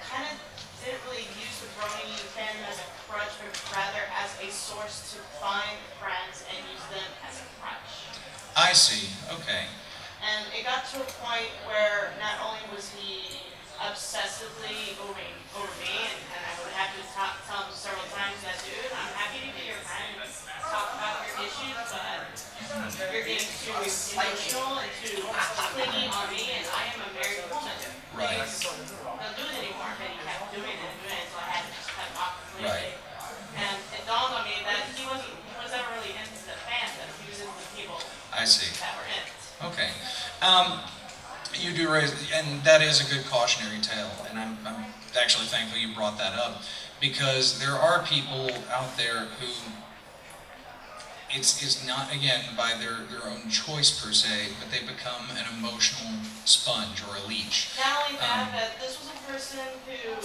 kind of didn't really use the brony fandom as a crutch, but rather as a source to find friends and use them as a crutch. I see. Okay. And it got to a point where not only was he obsessively over me, and I would have to tell him several times that, dude, I'm happy to be your friend and talk about your issues, but you're getting too emotional and too clingy on me, and I am a married woman. Right. Please don't do it anymore. But he kept doing it until I had to just cut him off completely. Right. And it dawned on me that he was never really into the fandom. He was into the people I see. that were in it. Okay. You do raise, and that is a good cautionary tale, and I'm actually thankful you brought that up, because there are people out there who it's not, again, by their own choice per se, but they become an emotional sponge or a leech. Not only that, but this was a person who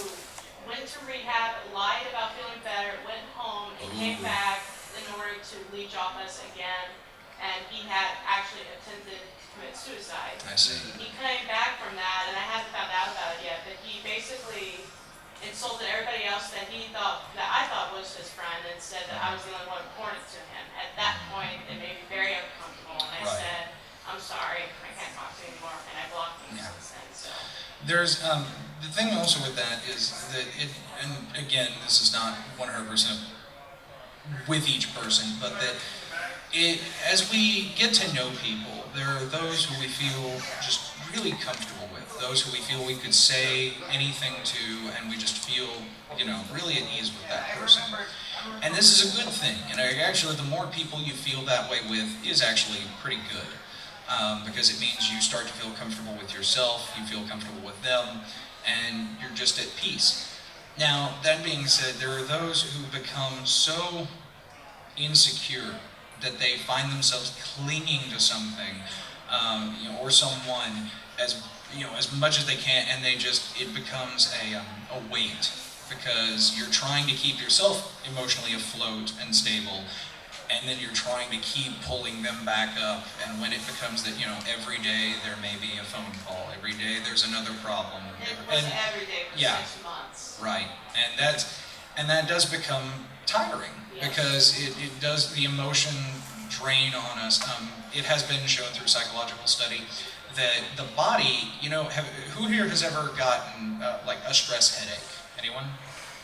went to rehab, lied about feeling better, went home, and came back in order to leech off us again, and he had actually attempted to commit suicide. I see. He came back from that, and I haven't found out about it yet, but he basically insulted everybody else that I thought was his friend, and said that I was the only one important to him. At that point, it made me very uncomfortable, and I Right. said, I'm sorry, I can't talk to you anymore, and I blocked him Yeah. since then, so. There's the thing also with that is that and again, this is not 100% with each person, but that as we get to know people, there are those who we feel just really comfortable with, those who we feel we could say anything to, and we just feel, really at ease with that person. And this is a good thing, and actually the more people you feel that way with is actually pretty good. Because it means you start to feel comfortable with yourself, you feel comfortable with them, and you're just at peace. Now, that being said, there are those who become so insecure that they find themselves clinging to something, or someone as much as they can, and it becomes a weight, because you're trying to keep yourself emotionally afloat and stable, and then you're trying to keep pulling them back up, and when it becomes that, every day there may be a phone call, every day there's another problem. It was every day for yeah. 6 months. Right, and that does become tiring, Yes. because it does, the emotion drain on us. It has been shown through psychological study that the body, who here has ever gotten like a stress headache? Anyone?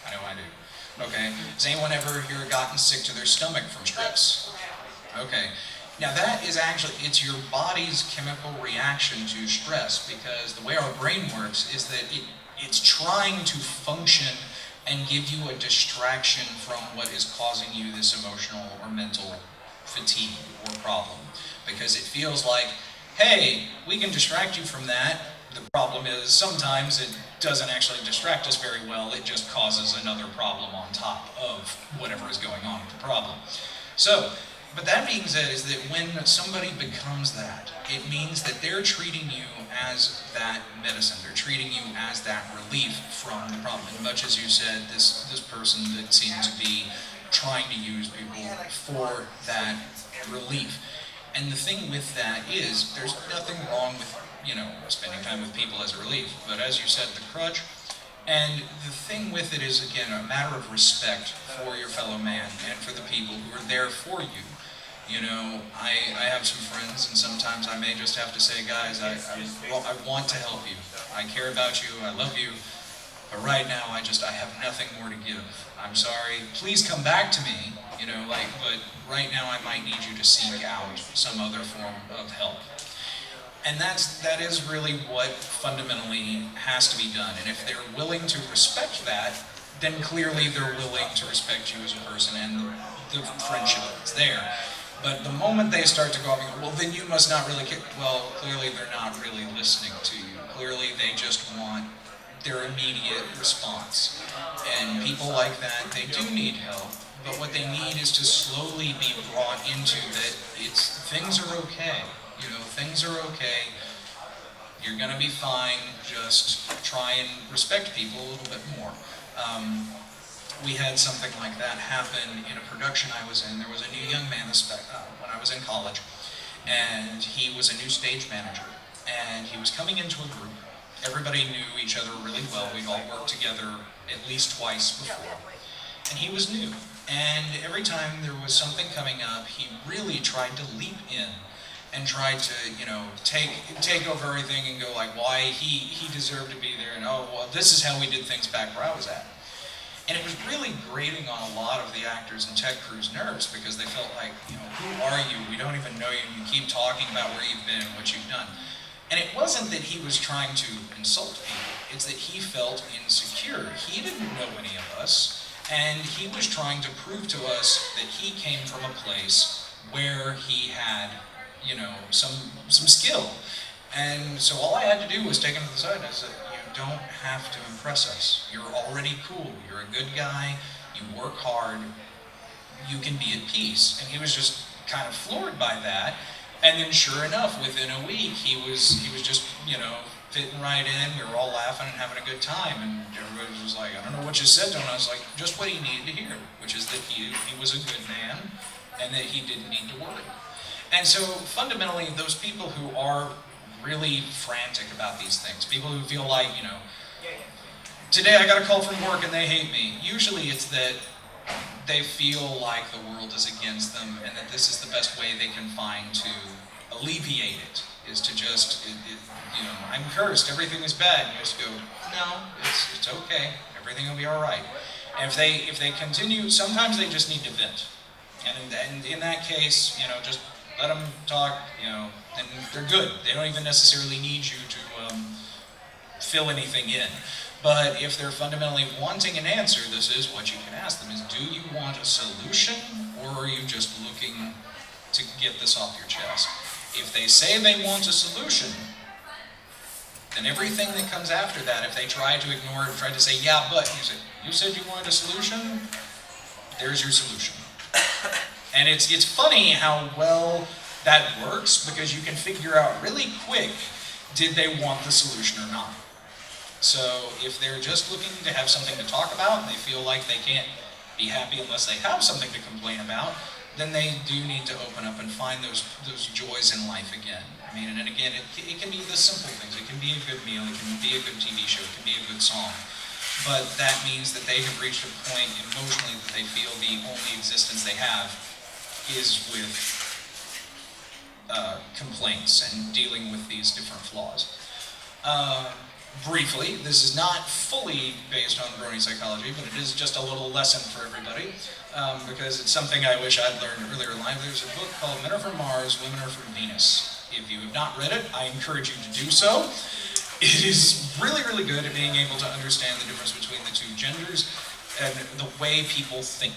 I know I do. Okay. Has anyone ever here gotten sick to their stomach from stress? That's what I always say. Okay. Now that is actually, it's your body's chemical reaction to stress, because the way our brain works is that it's trying to function and give you a distraction from what is causing you this emotional or mental fatigue or problem. Because it feels like, hey, we can distract you from that. The problem is sometimes it doesn't actually distract us very well, it just causes another problem on top of whatever is going on with the problem. So, but that being said, is that when somebody becomes that, it means that they're treating you as that medicine. They're treating you as that relief from the problem. And much as you said, this person that seems to be trying to use people for that relief. And the thing with that is, there's nothing wrong with, spending time with people as a relief. But as you said, the crutch. And the thing with it is, again, a matter of respect for your fellow man and for the people who are there for you. I have some friends, and sometimes I may just have to say, guys, I want to help you. I care about you, I love you, but right now I have nothing more to give. I'm sorry, please come back to me, but right now I might need you to seek out some other form of help. And that is really what fundamentally has to be done. And if they're willing to respect that, then clearly they're willing to respect you as a person, and the friendship is there. But the moment they start to go off and go, well, then you must not really care. Well, clearly they're not really listening to you. Clearly they just want their immediate response. And people like that, they do need help. But what they need is to slowly be brought into that things are okay. Things are okay. You're gonna be fine. Just try and respect people a little bit more. We had something like that happen in a production I was in. There was a new young man when I was in college, and he was a new stage manager. and he was coming into a group. Everybody knew each other really well. We'd all worked together at least twice before. And he was new. And every time there was something coming up, he really tried to leap in and tried to, you know, take over everything and go like, why he deserved to be there, and oh, well, this is how we did things back where I was at. And it was really grating on a lot of the actors and tech crew's nerves because they felt like, you know, who are you? We don't even know you. You keep talking about where you've been and what you've done. And it wasn't that he was trying to insult people. It's that he felt insecure. He didn't know any of us, and he was trying to prove to us that he came from a place where he had, you know, some skill. And so all I had to do was take him to the side and I said, you don't have to impress us. You're already cool. You're a good guy. You work hard. You can be at peace. And he was just kind of floored by that. And then sure enough, within a week, he was just, you know, fitting right in. We were all laughing and having a good time. And everybody was like, I don't know what you said to him. I was like, just what he needed to hear, which is that he was a good man and that he didn't need to worry. And so fundamentally, those people who are really frantic about these things, people who feel like, you know, today I got a call from work and they hate me. Usually it's that they feel like the world is against them and that this is the best way they can find to alleviate it, is to just, you know, I'm cursed, everything is bad. And you just go, no, it's okay, everything will be all right. And if they continue, sometimes they just need to vent. And in that case, you know, just let them talk, you know, and they're good. They don't even necessarily need you to fill anything in. But if they're fundamentally wanting an answer, this is what you can ask them, is do you want a solution, or are you just looking to get this off your chest? If they say they want a solution, then everything that comes after that, if they try to ignore it, try to say, yeah, but, you said you wanted a solution, there's your solution. And it's funny how well that works, because you can figure out really quick, did they want the solution or not? So if they're just looking to have something to talk about, and they feel like they can't be happy unless they have something to complain about, then they do need to open up and find those joys in life again. I mean, and again, it can be the simple things. It can be a good meal, it can be a good TV show, it can be a good song. But that means that they have reached a point emotionally that they feel the only existence they have is with complaints and dealing with these different flaws. Briefly, this is not fully based on Brony Psychology, but it is just a little lesson for everybody, because it's something I wish I'd learned earlier in life. There's a book called Men Are From Mars, Women Are From Venus. If you have not read it, I encourage you to do so. It is really, really good at being able to understand the difference between the two genders and the way people think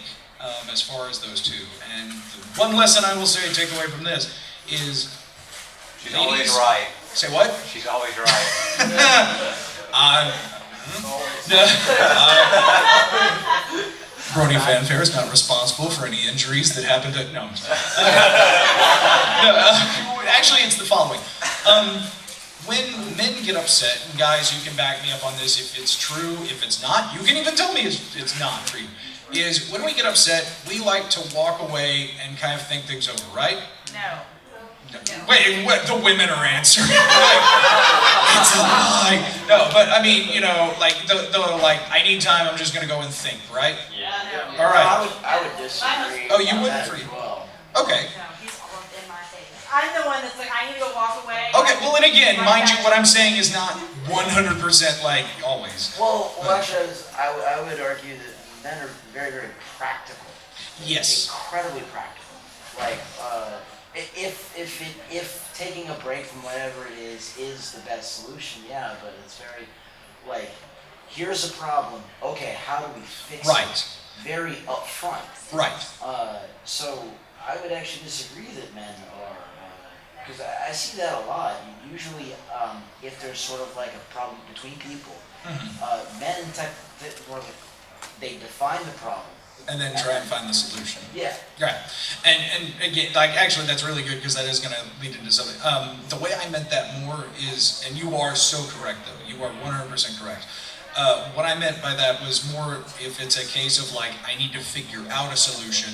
as far as those two. And the one lesson I will say, take away from this, is She's ladies, always right. Say what? She's always right. Brony Fan Fair is not responsible for any injuries that happened to... No, I'm sorry. Actually, it's the following. When men get upset, and guys, you can back me up on this if it's true, if it's not, you can even tell me it's not true, is when we get upset, we like to walk away and kind of think things over, right? No. Wait, what? The women are answering. It's a lie. No, but I mean, you know, like the like, I need time. I'm just gonna go and think, right? Yeah. All right. I would disagree. Oh, you on wouldn't that for as you. well. Okay. No, he's all up in my face. I'm the one that's like, I need to go walk away. Okay. Well, and again, mind you, what I'm saying is not 100% like always. Well, actually, I would argue that men are very, very practical. Yes. Incredibly practical. Like, if taking a break from whatever it is the best solution, yeah, but it's very, like, here's a problem, okay, how do we fix it? Very upfront. Right. So I would actually disagree that men are, because I see that a lot. Usually, if there's sort of like a problem between people, men they define the problem. And then try and find the solution. Yeah. Right. And again, like, actually, that's really good, because that is going to lead into something. The way I meant that more is, and you are so correct, though. You are 100% correct. What I meant by that was more if it's a case of, like, I need to figure out a solution,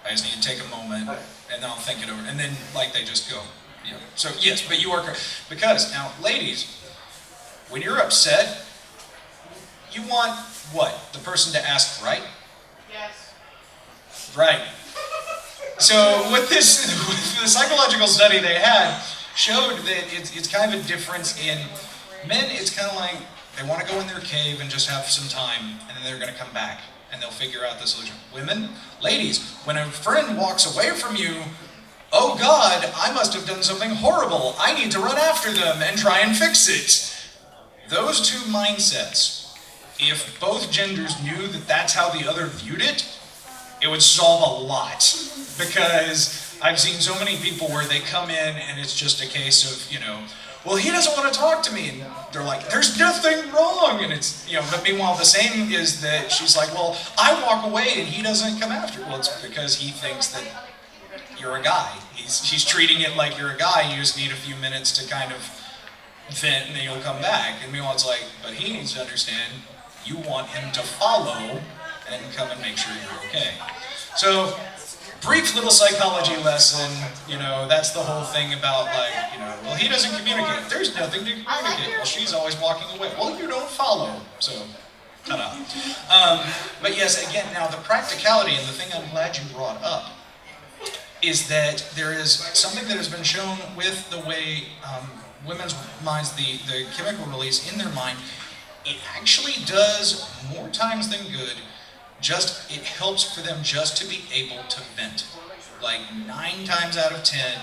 I just need to take a moment, and then I'll think it over. And then, like, they just go. Yeah. So yes, but you are correct. Because now, ladies, when you're upset, you want what? The person to ask, right? Yes. Right. So with this, with the psychological study they had showed that it's kind of a difference in men. It's kind of like they want to go in their cave and just have some time, and then they're going to come back and they'll figure out the solution. Women, ladies, when a friend walks away from you, oh God, I must have done something horrible. I need to run after them and try and fix it. Those two mindsets, if both genders knew that that's how the other viewed it, it would solve a lot. Because I've seen so many people where they come in and it's just a case of, well, he doesn't want to talk to me. And they're like, there's nothing wrong. And it's, but meanwhile, the same is that she's like, well, I walk away and he doesn't come after. Well, it's because he thinks that you're a guy. She's treating it like you're a guy. You just need a few minutes to kind of vent and then you'll come back. And meanwhile, it's like, but he needs to understand you want him to follow and come and make sure you're okay. So, brief little psychology lesson, that's the whole thing about well, he doesn't communicate. There's nothing to communicate. Well, she's always walking away. Well, you don't follow. So, ta-da. But yes, again, now the practicality and the thing I'm glad you brought up is that there is something that has been shown with the way women's minds, the chemical release in their mind, it actually does more times than good. It helps for them just to be able to vent. Like 9 times out of 10,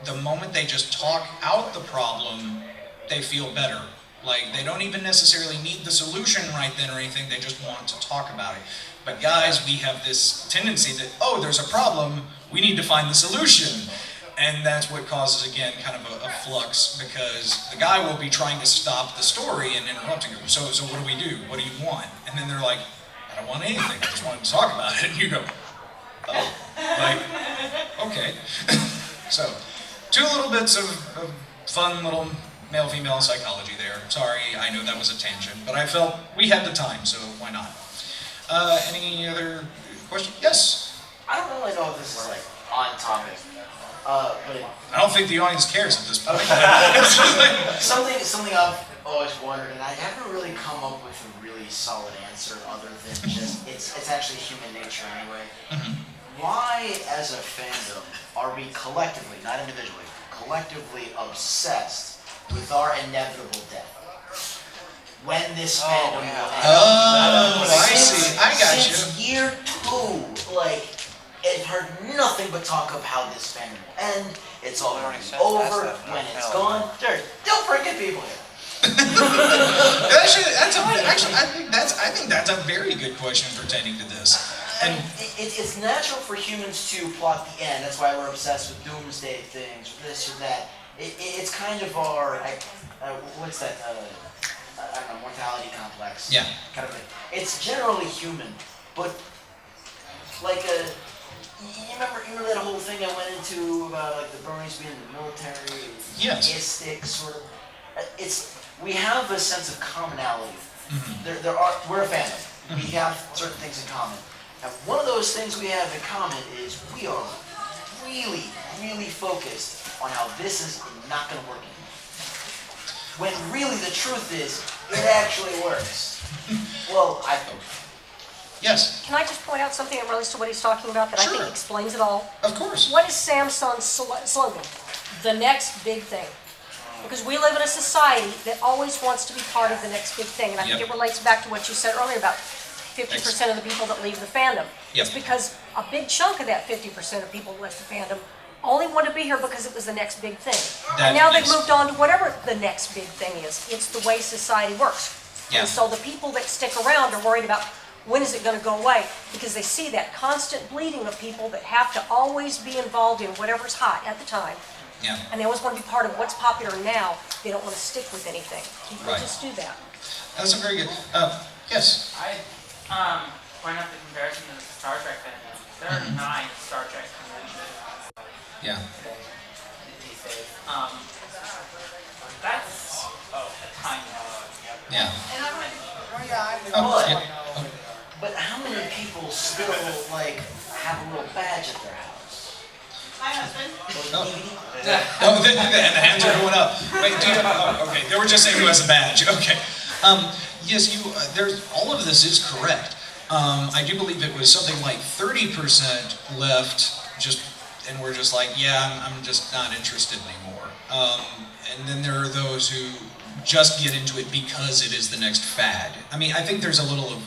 the moment they just talk out the problem, they feel better. Like they don't even necessarily need the solution right then or anything, they just want to talk about it. But guys, we have this tendency that, oh, there's a problem, we need to find the solution. And that's what causes, again, kind of a flux, because the guy will be trying to stop the story and interrupting him. So what do we do? What do you want? And then they're like, I don't want anything, I just wanted to talk about it. And you go, oh, okay. So, 2 little bits of fun little male-female psychology there. Sorry, I know that was a tangent, but I felt we had the time, so why not? Any other questions? Yes? I don't really know if this is like on topic, but I don't think the audience cares at this point. something I've always wondered, and I haven't really come up with a really solid answer other than just it's actually human nature anyway. Why, as a fandom, are we collectively, not individually, collectively obsessed with our inevitable death? When this fandom will end. Oh, I see. I got you. Since year 2, I've heard nothing but talk of how this fandom will end. It's all going to be over when it's gone. There's still freaking people here. I think that's a very good question pertaining to this. And it's natural for humans to plot the end. That's why we're obsessed with doomsday things, or this or that. It's kind of our, what's that, I don't know, mortality complex. Yeah. Kind of thing. It's generally human, but you remember that whole thing I went into about the Bronies being in the military? Yes. Atheistic sort of. We have a sense of commonality. Mm-hmm. We're a fandom. We have certain things in common. And one of those things we have in common is we are really, really focused on how this is not going to work anymore. When really the truth is, it actually works. Well, I think. Yes. Can I just point out something that relates to what he's talking about that I think explains it all? Of course. What is Samsung's slogan? The next big thing. Because we live in a society that always wants to be part of the next big thing. And I think it relates back to what you said earlier about 50% of the people that leave the fandom. It's because a big chunk of that 50% of people who left the fandom only want to be here because it was the next big thing. And now they've moved on to whatever the next big thing is. It's the way society works. And so the people that stick around are worried about when is it going to go away, because they see that constant bleeding of people that have to always be involved in whatever's hot at the time. And they always want to be part of what's popular now. They don't want to stick with anything. People just do that. That's a very good. Yes. I point out the comparison to the Star Trek fandom. There are 9 Star Trek conventions these days. That's a tiny But how many people still have a little badge at their house? Hi, husband. Oh, and the hands are going up. Wait, okay, they were just saying who has a badge. Okay. Yes, there's, all of this is correct. I do believe it was something like 30% left, and we're just like, yeah, I'm just not interested anymore. And then there are those who just get into it because it is the next fad. I mean, I think there's a little of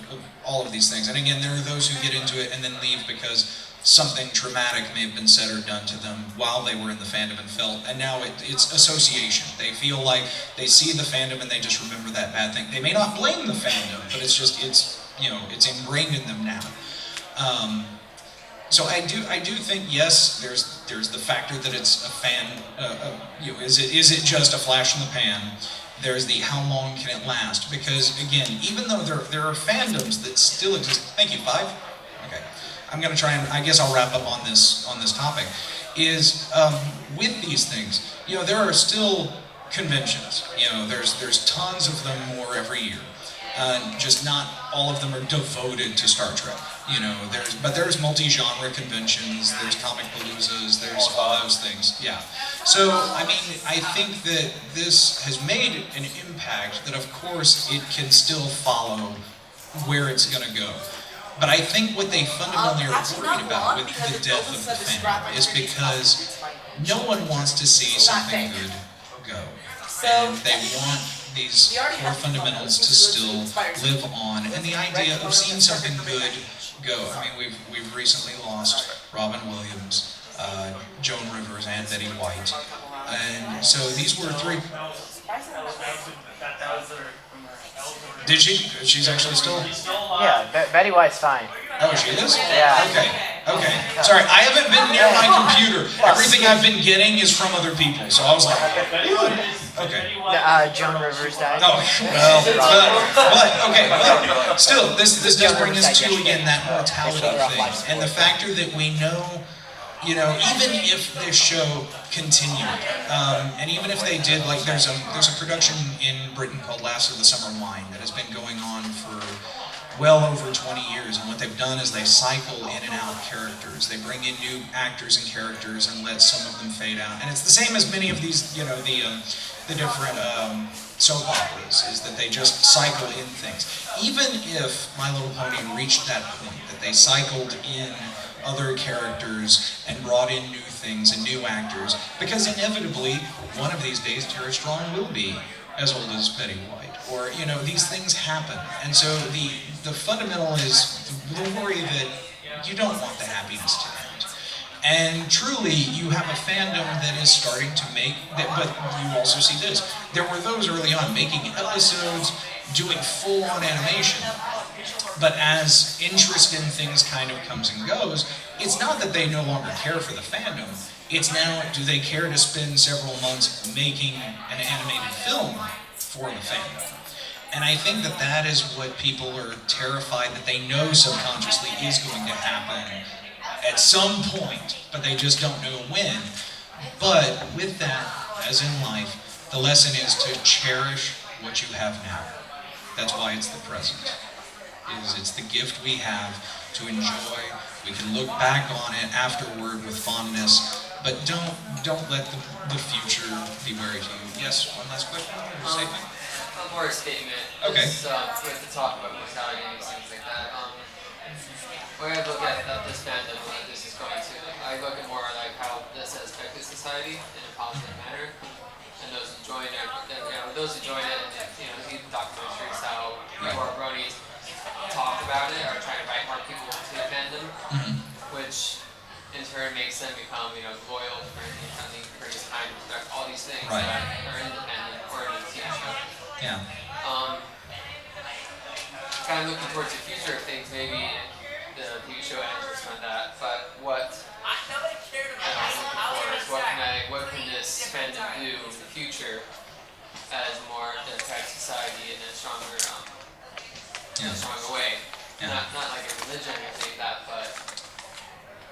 all of these things. And again, there are those who get into it and then leave because something traumatic may have been said or done to them while they were in the fandom and felt, and now it's association. They feel like they see the fandom and they just remember that bad thing. They may not blame the fandom, but it's ingrained in them now. So I do think, yes, there's the factor that it's a fan. Is it just a flash in the pan? There's the how long can it last? Because again, even though there are fandoms that still exist. Thank you. 5. Okay. I'm going to try and, I guess I'll wrap up on this topic, is with these things, there are still conventions. There's tons of them more every year. Just not all of them are devoted to Star Trek. There's multi-genre conventions, there's comic paloozas, there's all those things. Yeah. So, I mean, I think that this has made an impact that, of course, it can still follow where it's going to go. But I think what they fundamentally are worried about with the death of the fandom is because no one wants to see something good go. And they want these core fundamentals to still live on. And the idea of seeing something good go. I mean, we've recently lost Robin Williams, Joan Rivers, and Betty White. And so these were 3... Did she? She's actually still... Yeah, Betty White's fine. Oh, she is? Yeah. Okay. Sorry, I haven't been near my computer. Everything I've been getting is from other people, so I was like, okay. Joan Rivers died. Oh, well, but still, this does bring us to, again, that mortality thing. And the factor that we know, even if this show continued, and even if they did, like, there's a production in Britain called Last of the Summer Wine that has been going on for well over 20 years, and what they've done is they cycle in and out characters. They bring in new actors and characters and let some of them fade out. And it's the same as many of these, the different soap operas, is that they just cycle in things. Even if My Little Pony reached that point, that they cycled in other characters and brought in new things and new actors, because inevitably, one of these days, Tara Strong will be as old as Betty White. Or, these things happen. And so the fundamental is the worry that you don't want the happiness to end. And truly, you have a fandom that is starting to make, but you also see this. There were those early on making episodes, doing full-on animation. But as interest in things kind of comes and goes, it's not that they no longer care for the fandom. It's now, do they care to spend several months making an animated film for the fandom? And I think that is what people are terrified that they know subconsciously is going to happen at some point, but they just don't know when. But with that, as in life, the lesson is to cherish what you have now. That's why it's the present. It's the gift we have to enjoy. We can look back on it afterward with fondness, but don't let the future be buried to you. Yes, one last question or statement? More a statement. Okay. Just, we have to talk about mortality and things like that. When I look at this fandom that this is going to, I look at more like how this has affected society in a positive manner, and those who join it, those who join it, and see the documentaries how people or bronies talk about it or try to invite more people into the fandom, which in turn makes them become, loyal, friendly, courteous, kind, respect, all these things that are independent or in the TV show. Yeah. Kind of looking towards the future of things, maybe the TV show ends on that, but what can this fandom do in the future as more to affect society in a stronger way? Not like a religion or anything like that, but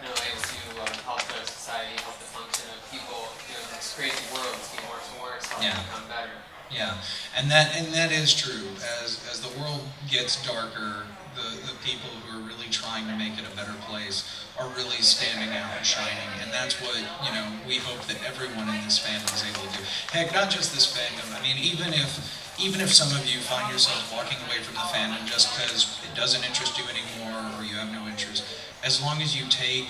able to help the society, help the function of people, this crazy world is getting worse and worse, help it become better. Yeah, and that is true. As the world gets darker, the people who are really trying to make it a better place are really standing out and shining, and that's what, you know, we hope that everyone in this fandom is able to do. Heck, not just this fandom. I mean, even if some of you find yourselves walking away from the fandom just because it doesn't interest you anymore or you have no interest, as long as you take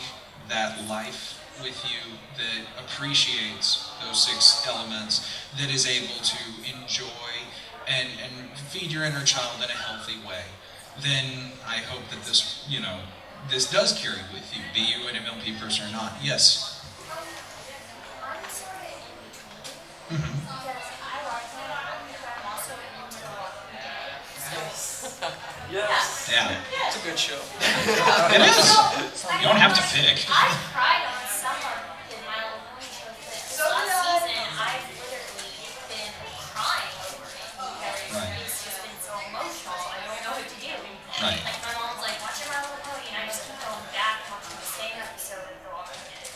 that life with you that appreciates those 6 elements, that is able to enjoy and feed your inner child in a healthy way, then I hope that this, you know, this does carry with you, be you an MLP person or not. Yes? Mm-hmm. Yes. Yeah. It's a good show. It is. You don't have to pick. I cried on summer in my own last season. I've literally been crying over it because Right. it's just been so emotional. I don't know what to do. Right. Like my mom's like, watch your My Little Pony, and I just keep going back watching the same episode and go on again.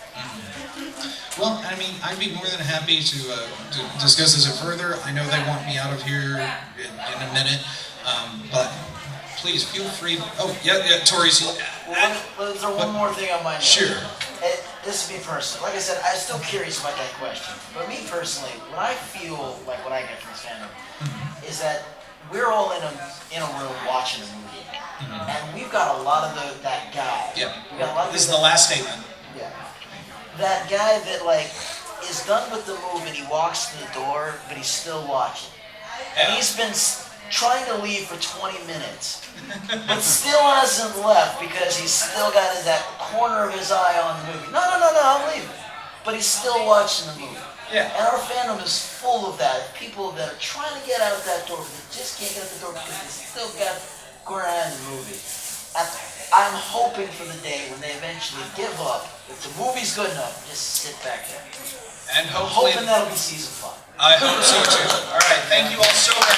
Well, I mean, I'd be more than happy to discuss this further. I know they want me out of here in a minute, but please feel free. Oh, yeah, Tori's. Well, let me throw one more thing on my note. Sure. This would be personal. Like I said, I'm still curious about that question. But me personally, what I feel like what I get from this fandom is that we're all in a room watching a movie, and we've got a lot of that guy. Yeah. We've got a lot of This is the last statement. Yeah. That guy that like is done with the movie and he walks to the door, but he's still watching. And he's been trying to leave for 20 minutes, but still hasn't left because he's still got that corner of his eye on the movie. No, I'm leaving. But he's still watching the movie. Yeah. And our fandom is full of that. People that are trying to get out that door, but they just can't get out the door because they still got corner eye on the movie. I'm hoping for the day when they eventually give up. If the movie's good enough, just sit back there. And I'm hopefully, hoping that'll be season 5. I hope so too. All right, thank you all so very much.